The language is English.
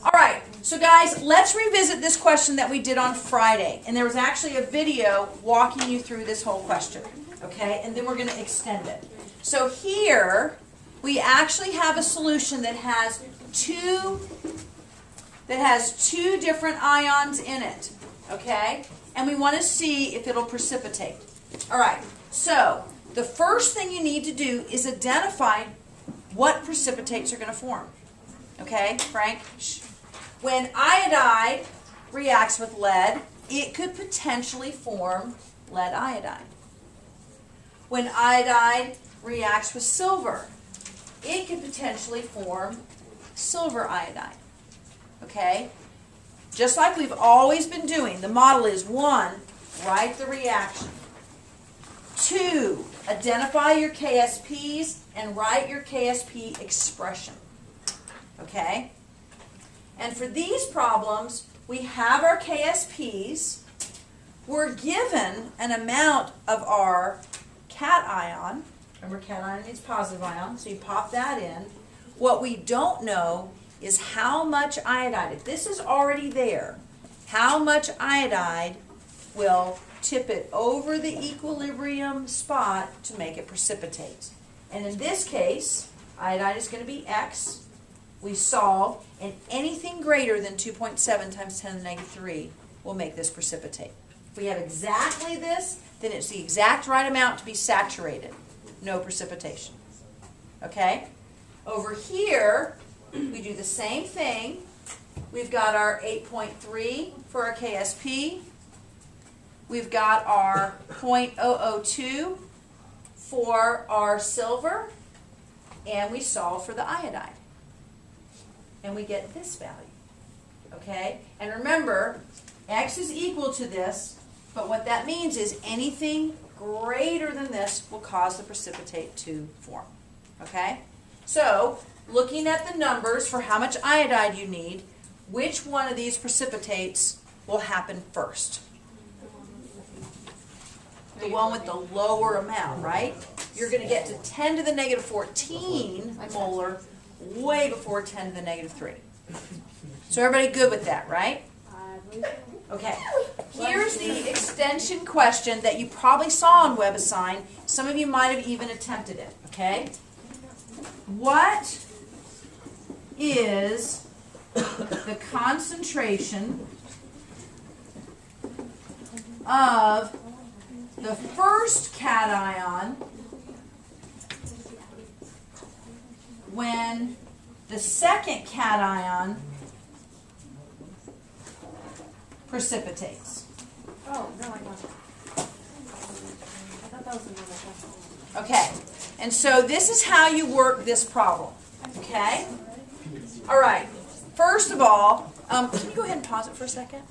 All right, so guys, let's revisit this question that we did on Friday. And there was actually a video walking you through this whole question, okay? And then we're going to extend it. So here, we actually have a solution that has two different ions in it, okay? And we want to see if it'll precipitate. All right, so the first thing you need to do is identify what precipitates are going to form. Okay, Frank? Shh. When iodide reacts with lead, it could potentially form lead iodide. When iodide reacts with silver, it could potentially form silver iodide. Okay? Just like we've always been doing, the model is 1, write the reaction. 2, identify your KSPs and write your KSP expression. Okay? And for these problems, we have our KSPs. We're given an amount of our cation. Remember, cation means positive ion, so you pop that in. What we don't know is how much iodide. If this is already there, how much iodide will tip it over the equilibrium spot to make it precipitate. And in this case, iodide is going to be X. We solve, and anything greater than 2.7 times 10 to the negative 3 will make this precipitate. If we have exactly this, then it's the exact right amount to be saturated. No precipitation. Okay? Over here, we do the same thing. We've got our 8.3 for our KSP. We've got our 0.002 for our silver. And we solve for the iodide. And we get this value. Okay? And remember, X is equal to this, but what that means is anything greater than this will cause the precipitate to form. Okay? So, looking at the numbers for how much iodide you need, which one of these precipitates will happen first? The one with the lower amount, right? You're going to get to 10 to the negative 14 molar way before 10 to the negative 3. So everybody good with that, right? Okay. Here's the extension question that you probably saw on WebAssign. Some of you might have even attempted it, okay? What is the concentration of the first cation when the second cation precipitates? Oh, no, I wasn't. I thought that was another question. Okay, and so this is how you work this problem, okay? All right, first of all, can you go ahead and pause it for a second?